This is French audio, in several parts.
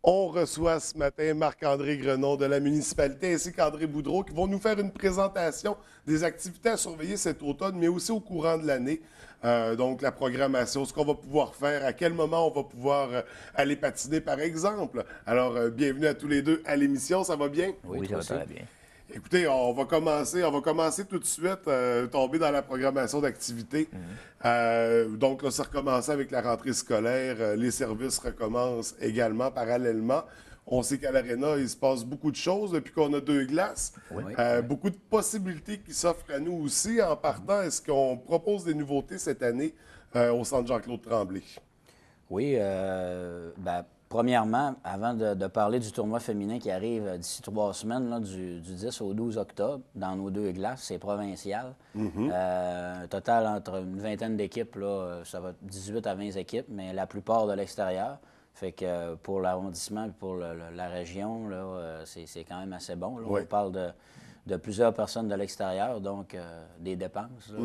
On reçoit ce matin Marc-André Grenon de la municipalité ainsi qu'André Boudreau qui vont nous faire une présentation des activités à surveiller cet automne, mais aussi au courant de l'année. Donc, la programmation, ce qu'on va pouvoir faire, à quel moment on va pouvoir aller patiner, par exemple. Alors, bienvenue à tous les deux à l'émission. Ça va bien? Oui, ça va très bien. Écoutez, on va commencer tout de suite, tomber dans la programmation d'activités. Donc, là, ça recommence avec la rentrée scolaire. Les services recommencent également parallèlement. On sait qu'à l'Arena, il se passe beaucoup de choses depuis qu'on a deux glaces. Oui. Beaucoup de possibilités qui s'offrent à nous aussi. En partant, est-ce qu'on propose des nouveautés cette année au Centre Jean-Claude Tremblay? Oui, premièrement, avant de parler du tournoi féminin qui arrive d'ici 3 semaines, là, du 10 au 12 octobre, dans nos deux glaces, c'est provincial. Un total entre une vingtaine d'équipes, là, ça va 18 à 20 équipes, mais la plupart de l'extérieur. Fait que pour l'arrondissement et pour la région, là, c'est quand même assez bon. Là. Oui. On parle de plusieurs personnes de l'extérieur, donc des dépenses. Là.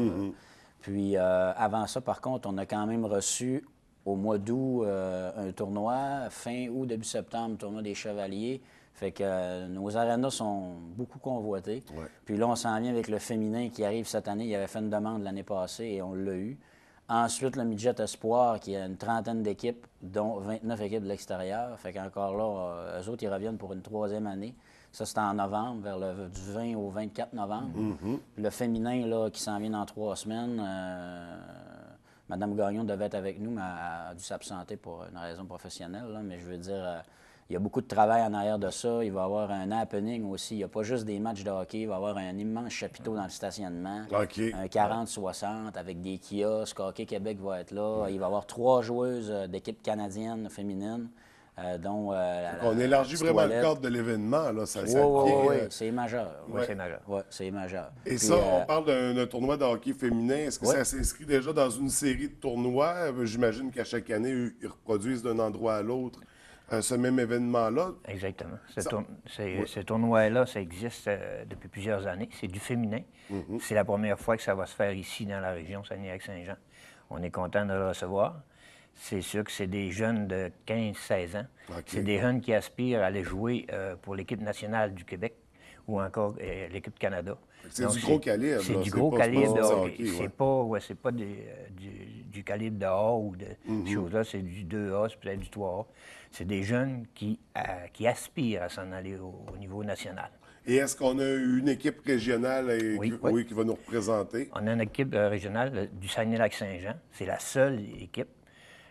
Puis avant ça, par contre, on a quand même reçu au mois d'août un tournoi, fin août, début septembre, tournoi des Chevaliers. Fait que nos arénas sont beaucoup convoités. Ouais. Puis là, on s'en vient avec le féminin qui arrive cette année. Il avait fait une demande l'année passée et on l'a eu. Ensuite, le Midget Espoir, qui a une trentaine d'équipes, dont 29 équipes de l'extérieur. Fait qu'encore là, eux autres, ils reviennent pour une troisième année. Ça, c'est en novembre, du 20 au 24 novembre. Le féminin, là, qui s'en vient dans 3 semaines, Madame Gagnon devait être avec nous, mais elle a dû s'absenter pour une raison professionnelle. Là. Mais je veux dire, il y a beaucoup de travail en arrière de ça. Il va y avoir un happening aussi. Il n'y a pas juste des matchs de hockey. Il va y avoir un immense chapiteau dans le stationnement. OK. Un 40-60 avec des kiosques. Hockey Québec va être là. Il va y avoir 3 joueuses d'équipe canadienne féminine, dont On élargit vraiment le Toilette. cadre de l'événement. Là. Ça Oui, devient, oui, c'est majeur. Ouais. Oui, c'est majeur. Oui, c'est majeur. Et Puis, ça, on parle d'un tournoi de hockey féminin. Est-ce que ouais. ça s'inscrit déjà dans une série de tournois? J'imagine qu'à chaque année, ils reproduisent d'un endroit à l'autre ce même événement-là. Exactement. Ça- Ce tournoi-là, ça existe depuis plusieurs années. C'est du féminin. C'est la première fois que ça va se faire ici, dans la région Saguenay-Lac-Saint-Jean. On est content de le recevoir. C'est sûr que c'est des jeunes de 15-16 ans. OK. C'est des jeunes qui aspirent à aller jouer pour l'équipe nationale du Québec ou encore l'équipe Canada. C'est Donc, du gros calibre. C'est là. du gros pas calibre du de hockey, hockey. ouais. C'est pas du calibre de A ou de ces choses-là. C'est du 2A, c'est peut-être du 3A. C'est des jeunes qui aspirent à s'en aller au niveau national. Et est-ce qu'on a une équipe régionale Oui. qui va nous représenter? On a une équipe régionale du Saguenay-Lac-Saint-Jean. C'est la seule équipe.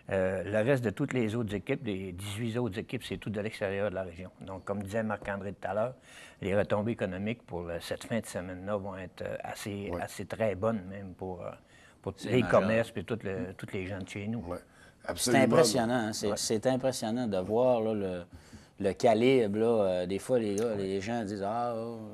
Le reste de toutes les autres équipes, les 18 autres équipes, c'est tout de l'extérieur de la région. Donc, comme disait Marc-André tout à l'heure, les retombées économiques pour cette fin de semaine-là vont être assez très bonnes, même pour les majeur. commerces et toutes les gens de chez nous. Ouais. C'est Absolument. impressionnant. Hein? C'est impressionnant de voir là, le calibre. Là. Des fois, les gens disent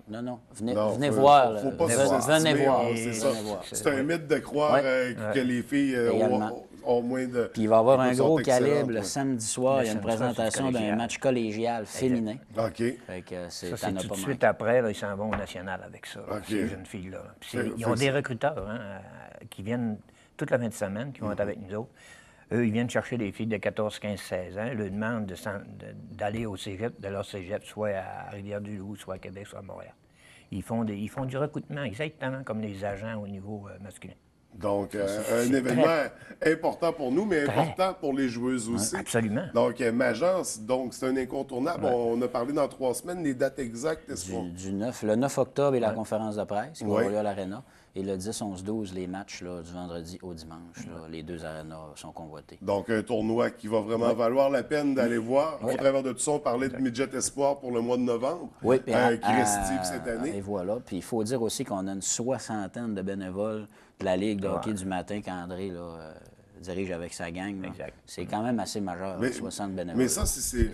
non, venez Non, voir. faut là. pas Venez voir. c'est ça. Venez voir. C'est un mythe de croire Ouais. que les filles Également. ont moins de... Puis il va y avoir les un filles gros sont excellentes, calibre le ouais. samedi soir. Le Il y a une samedi soir, c'est présentation d'un collégial. match collégial féminin. OK. Fait que Ça, t'en c'est as tout pas de manqué. suite après, là, ils s'en vont au national avec ça, là, OK. ces jeunes filles-là. Puis Fait- ils ont fait- des recruteurs qui viennent toute la fin de semaine, qui vont être avec nous autres. Eux, ils viennent chercher des filles de 14, 15, 16 ans. Ils leur demandent d'aller au cégep, de leur cégep, soit à Rivière-du-Loup, soit à Québec, soit à Montréal. Ils font du recrutement exactement comme les agents au niveau masculin. Donc, un événement important pour nous, mais important pour les joueuses aussi. Absolument. Donc, Magence, donc c'est un incontournable. On a parlé dans 3 semaines. Les dates exactes, est-ce qu'on... Le 9 octobre est la conférence de presse qui va Ouais. avoir lieu à l'Arena. Et le 10, 11, 12, les matchs là, du vendredi au dimanche. Là, les deux arénas sont convoités. Donc, un tournoi qui va vraiment valoir la peine d'aller voir. Au travers de tout ça, on parlait de Midget Espoir pour le mois de novembre, Oui, qui restive cette Et année. voilà. Puis il faut dire aussi qu'on a une soixantaine de bénévoles de la Ligue de hockey du matin qu'André là, dirige avec sa gang. Là. Exact. C'est quand même assez majeur, Mais- 60 bénévoles. Mais ça, c'est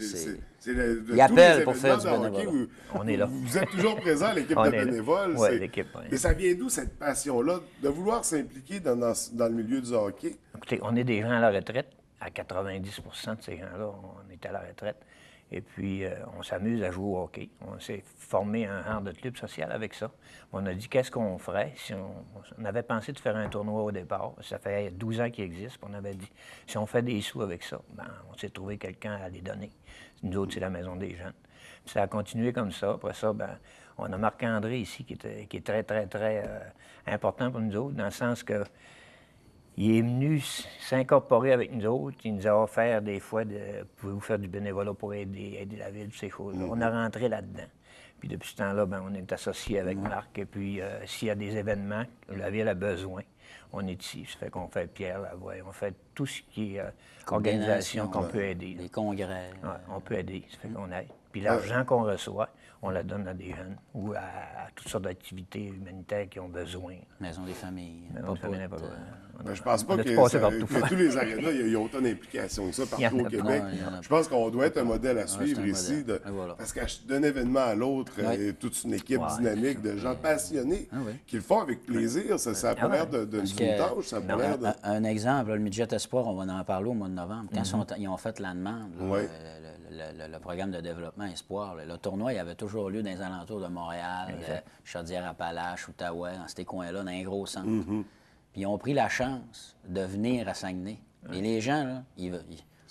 de Il appelle tous pour les faire événements du de hockey bénévolat. On est là. Vous êtes toujours présent, l'équipe On de est là. bénévoles. Ouais, c'est- l'équipe, ouais. Et ça vient d'où, cette passion-là, de vouloir s'impliquer dans le milieu du hockey? Écoutez, on est des gens à la retraite. À 90 de ces gens-là, on est à la retraite. Et puis, on s'amuse à jouer au hockey. On s'est formé un genre de club social avec ça. On a dit, qu'est-ce qu'on ferait si on avait pensé de faire un tournoi au départ. Ça fait 12 ans qu'il existe. On avait dit, si on fait des sous avec ça, ben, on s'est trouvé quelqu'un à les donner. Nous autres, c'est la Maison des Jeunes. Puis ça a continué comme ça. Après ça, ben, on a Marc-André ici qui est très, très, très important pour nous autres, dans le sens que il est venu s'incorporer avec nous autres. Il nous a offert des fois pouvez-vous faire du bénévolat pour aider la ville, ces choses-là. On a rentré là-dedans. Puis depuis ce temps-là, ben, on est associé avec Marc. Et puis, s'il y a des événements que la ville a besoin, on est ici. Ça fait qu'on fait Pierre Lavoie, on fait tout ce qui est organisation qu'on peut aider. Les congrès. Ouais, on peut aider. Ça fait qu'on aide. Puis l'argent qu'on reçoit, on la donne à des jeunes ou à toutes sortes d'activités humanitaires qui ont besoin. Maison des familles. Maison des familles, n'importe quoi. Je pense pas que tous les arénas, il y a autant d'implications que ça partout au Québec. Je pense qu'on doit être un modèle à suivre ici. Parce que d'un événement à l'autre, il y a toute une équipe dynamique de gens passionnés qui le font avec plaisir. Ça a pas l'air d'une tâche. Ça a pas l'air de... Un exemple, le Midget Espoir, on va en parler au mois de novembre. Quand ils ont fait la demande, le programme de développement Espoir, le tournoi, il avait toujours lieu dans les alentours de Montréal, Chaudière-Appalaches, Outaouais, dans ces coins-là, dans un gros centre. Puis ils ont pris la chance de venir à Saguenay. Et les gens, là,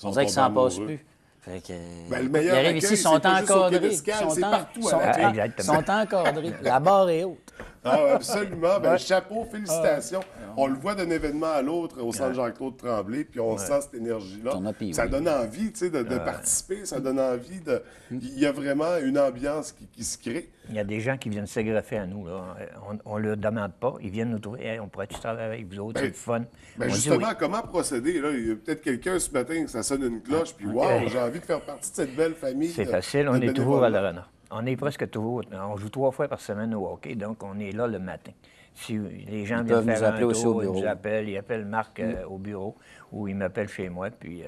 on dirait qu'ils s'en passent plus. Fait que, le meilleur ils arrivent ici, ils sont encadrés. Ils sont encadrés. La barre est haute. Ah, absolument. Chapeau, félicitations. On le voit d'un événement à l'autre au centre Jean-Claude Tremblay, puis on sent cette énergie-là. Ça donne envie de participer, ça donne envie de... Il y a vraiment une ambiance qui se crée. Il y a des gens qui viennent se greffer à nous. Là. On ne le demande pas. Ils viennent nous trouver. Hey, on pourrait-tu travailler avec vous autres? C'est le fun. Justement, comment procéder? Là? Il y a peut-être quelqu'un ce matin que ça sonne une cloche, puis wow, j'ai envie de faire partie de cette belle famille. C'est facile. On est toujours à l'Arena. On est presque toujours. On joue 3 fois par semaine au hockey, donc on est là le matin. Si les gens viennent faire un tour, ils nous appellent, ils appellent Marc au bureau ou ils m'appellent chez moi, puis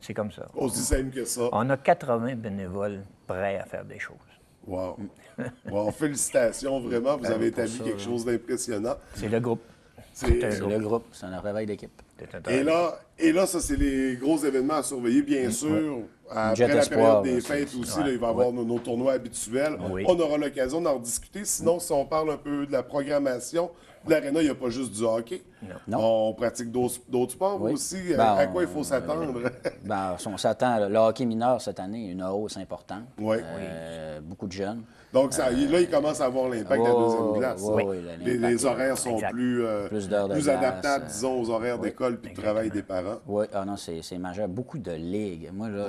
c'est comme ça. Aussi simple que ça. On a 80 bénévoles prêts à faire des choses. Wow. Wow, félicitations, vraiment. Vous avez établi quelque chose d'impressionnant. C'est le groupe. C'est le groupe, c'est un réveil d'équipe. Et là, ça, c'est les gros événements à surveiller, bien sûr. Après la période des fêtes aussi, là, il va y avoir nos tournois habituels. On aura l'occasion d'en rediscuter. Sinon, si on parle un peu de la programmation de l'Arena, il n'y a pas juste du hockey. On pratique d'autres sports aussi. À quoi il faut s'attendre? On s'attend. Le hockey mineur, cette année, une hausse importante. Beaucoup de jeunes. Donc, là, il commence à avoir l'impact de la deuxième glace. Les horaires sont plus adaptables, disons, aux horaires d'école et de travail des parents. Oui, non, c'est majeur. Beaucoup de ligues. Moi, là,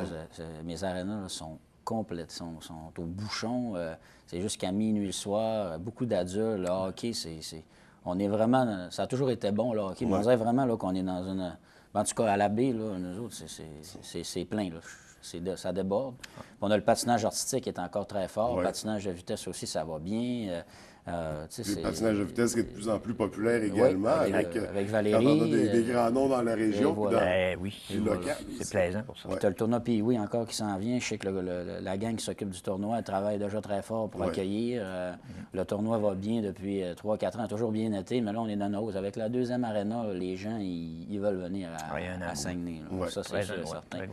mes arénas sont complètes, sont au bouchon. C'est jusqu'à minuit le soir. Beaucoup d'adultes. Le hockey, on est vraiment... Ça a toujours été bon, le hockey. Mais on dirait vraiment là, qu'on est dans une... En tout cas, à la baie, là, nous autres, c'est plein, là. Ça déborde. On a le patinage artistique qui est encore très fort. Le patinage de vitesse aussi, ça va bien. Le patinage de vitesse qui est de plus en plus populaire également. Avec Valérie. On a des grands noms dans la région. C'est plaisant pour ça. Tu as le tournoi Pee-Wee encore qui s'en vient. Je sais que la gang qui s'occupe du tournoi, elle travaille déjà très fort pour accueillir. Le tournoi va bien depuis 3-4 ans, toujours bien été, mais là, on est dans nos... Avec la deuxième aréna, les gens, ils veulent venir à Saguenay. Ça, c'est certain.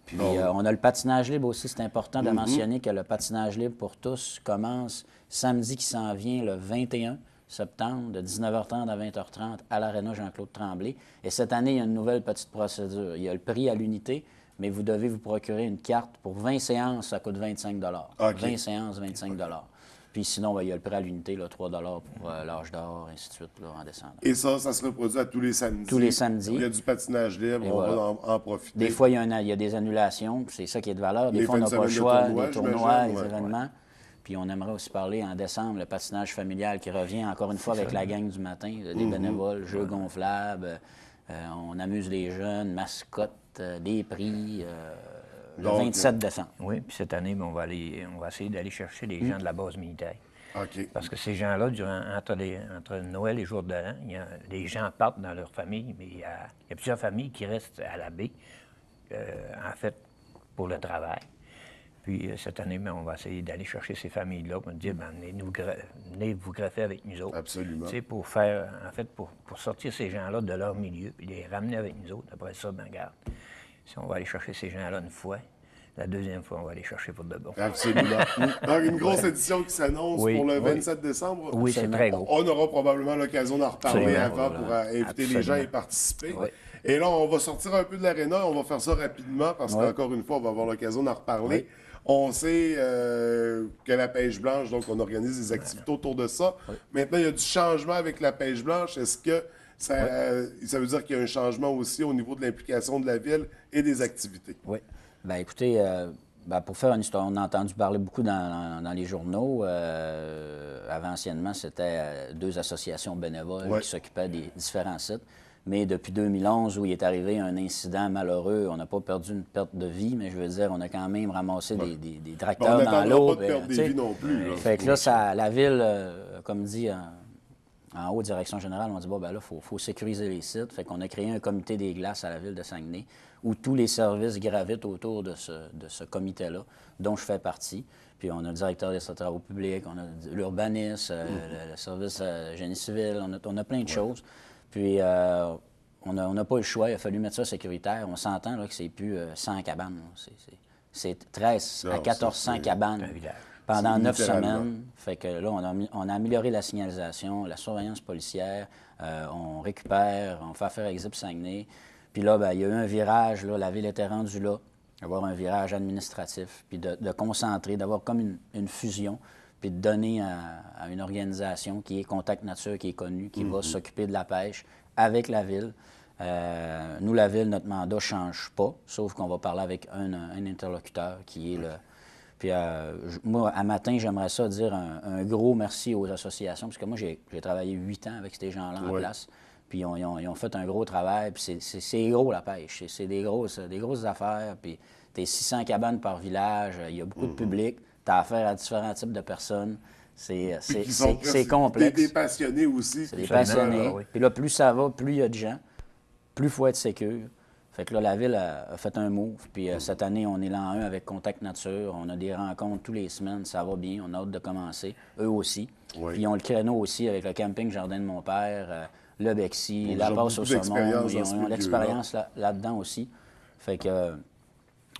Puis on a le patinage libre aussi. C'est important de mentionner que le patinage libre pour tous commence samedi qui s'en vient, le 21 septembre, de 19h30 à 20h30 à l'Aréna Jean-Claude Tremblay. Et cette année, il y a une nouvelle petite procédure. Il y a le prix à l'unité, mais vous devez vous procurer une carte pour 20 séances, ça coûte 25 20 séances, 25 Puis sinon, il y a le prix à l'unité, 3 pour l'âge d'or, ainsi de suite, là, en décembre. Et ça se reproduit à tous les samedis. Tous les samedis. Il y a du patinage libre, on va en profiter. Des fois, il y a des annulations, c'est ça qui est de valeur. Des fois, on n'a pas le choix, des tournois, des événements. Puis on aimerait aussi parler en décembre, le patinage familial qui revient encore une fois avec la gang du matin, des bénévoles, jeux gonflables, on amuse les jeunes, mascottes, des prix... le 27 décembre. Oui, puis cette année, on va essayer d'aller chercher les gens de la base militaire. Parce que ces gens-là, entre Noël et Jour de l'An, les gens partent dans leur famille, mais il y a plusieurs familles qui restent à la baie, en fait, pour le travail. Puis cette année, on va essayer d'aller chercher ces familles-là pour dire, venez vous greffer avec nous autres. Absolument. Pour sortir ces gens-là de leur milieu, puis les ramener avec nous autres. Après ça, regarde, si on va aller chercher ces gens-là une fois, la deuxième fois, on va aller chercher pour de bon. Absolument. Donc, une grosse édition qui s'annonce Oui, pour le oui. 27 décembre. Oui, c'est très gros. On aura probablement l'occasion d'en reparler Absolument. avant pour inviter les gens à y Absolument. participer. Oui. Et là, on va sortir un peu de l'aréna. On va faire ça rapidement parce qu'encore une fois, on va avoir l'occasion d'en reparler. On sait que la pêche blanche, donc on organise des activités autour de ça. Maintenant, il y a du changement avec la pêche blanche. Est-ce que ça veut dire qu'il y a un changement aussi au niveau de l'implication de la ville et des activités? Oui. Bien, écoutez, pour faire une histoire, on a entendu parler beaucoup dans les journaux. Anciennement, c'était 2 associations bénévoles qui s'occupaient des différents sites. Mais depuis 2011, où il est arrivé un incident malheureux, on n'a pas perdu une perte de vie, mais je veux dire, on a quand même ramassé des tracteurs dans l'eau. On n'attendra pas de perdre des vies non plus. Là. Fait que là, la ville, comme dit en haute direction générale, on dit, là, il faut sécuriser les sites. Fait qu'on a créé un comité des glaces à la ville de Saguenay, où tous les services gravitent autour de ce comité-là, dont je fais partie. Puis on a le directeur des travaux publics, on a l'urbanisme, le service génie civil, on a plein de choses. Puis on n'a pas eu le choix, il a fallu mettre ça sécuritaire. On s'entend là, que c'est plus 100 cabanes. C'est 13 à 1400 cabanes pendant 9 semaines. Fait que là, on a amélioré la signalisation, la surveillance policière, on récupère, on fait affaire avec Zip Saguenay. Puis là, il y a eu un virage, là, la ville était rendue là, avoir un virage administratif, puis de concentrer, d'avoir comme une fusion, puis de donner à une organisation qui est Contact Nature, qui est connue, qui va s'occuper de la pêche avec la ville. Nous, la ville, notre mandat ne change pas, sauf qu'on va parler avec un interlocuteur qui est le... Puis moi, à matin, j'aimerais ça dire un gros merci aux associations, parce que moi, j'ai travaillé 8 ans avec ces gens-là en place. Puis ils ont fait un gros travail, puis c'est gros la pêche, c'est des grosses affaires, puis t'es 600 cabanes par village, il y a beaucoup de public, t'as affaire à différents types de personnes, c'est complexe. Des passionnés aussi. C'est des passionnés, puis là, plus ça va, plus il y a de gens, plus il faut être sécure. Fait que là, la ville a fait un move, puis cette année, on est l'an 1 avec Contact Nature, on a des rencontres tous les semaines, ça va bien, on a hâte de commencer, eux aussi. Puis ils ont le créneau aussi avec le camping Jardin de mon père, le Bexy, la passe au saumon, ils ont l'expérience là-dedans aussi. Fait que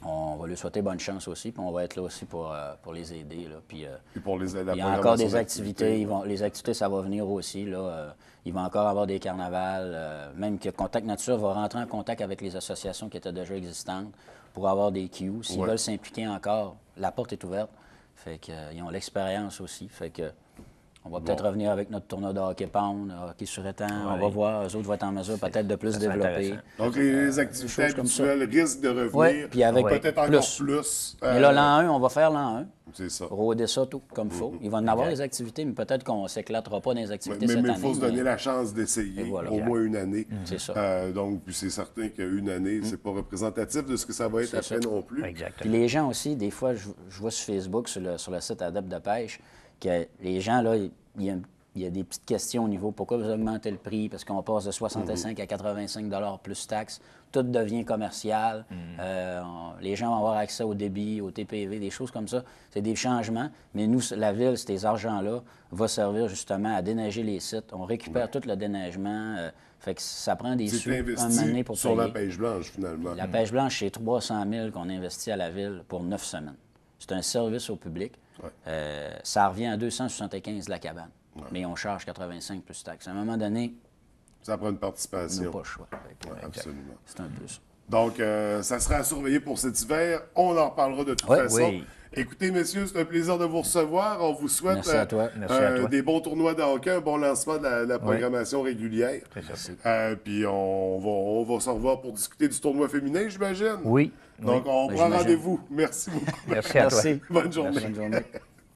on va lui souhaiter bonne chance aussi, puis on va être là aussi pour les aider. Là. Puis pour les aider il y a encore des activités, les activités, ça va venir aussi. Là. Il va encore avoir des carnavals, même que Contact Nature va rentrer en contact avec les associations qui étaient déjà existantes pour avoir des queues. S'ils veulent s'impliquer encore, la porte est ouverte. Fait qu'ils ont l'expérience aussi. Fait que on va peut-être revenir avec notre tournoi de hockey pound, hockey sur étang. On va voir, eux autres vont être en mesure peut-être de plus développer. Donc, les activités habituelles risquent de revenir, puis avec peut-être encore plus. Mais là, l'an 1, on va faire l'an 1. C'est ça. Rôder ça tout comme il faut. Il va en avoir des activités, mais peut-être qu'on ne s'éclatera pas dans les activités cette année. Mais il faut se donner la chance d'essayer au moins une année. C'est ça. Donc, puis c'est certain qu'une année, c'est pas représentatif de ce que ça va être après non plus. Exactement. Puis les gens aussi, des fois, je vois sur Facebook, sur le site Adepte de pêche, que les gens, là, il y a des petites questions au niveau pourquoi vous augmentez le prix, parce qu'on passe de 65 à 85 plus taxes. Tout devient commercial. Les gens vont avoir accès au débit, au TPV, des choses comme ça. C'est des changements. Mais nous, la ville, ces argents-là va servir justement à déneiger les sites. On récupère tout le déneigement. Fait que ça prend des sous un moment donné pour sur payer. la pêche blanche, finalement. La pêche blanche, c'est 300 000 qu'on investit à la ville pour 9 semaines. C'est un service au public. Ça revient à 275 la cabane. Mais on charge 85 plus taxes. À un moment donné, ça prend une participation. on n'a pas le choix. Absolument. C'est un peu ça. Donc, ça sera à surveiller pour cet hiver. On en reparlera de toute façon. Oui. Écoutez, messieurs, c'est un plaisir de vous recevoir. On vous souhaite Merci à toi. des bons tournois de hockey, un bon lancement de la programmation régulière. Puis on va se revoir pour discuter du tournoi féminin, j'imagine. Oui. Donc, on prend rendez-vous. Merci beaucoup. Merci à toi. Merci. Bonne journée. Bonne journée.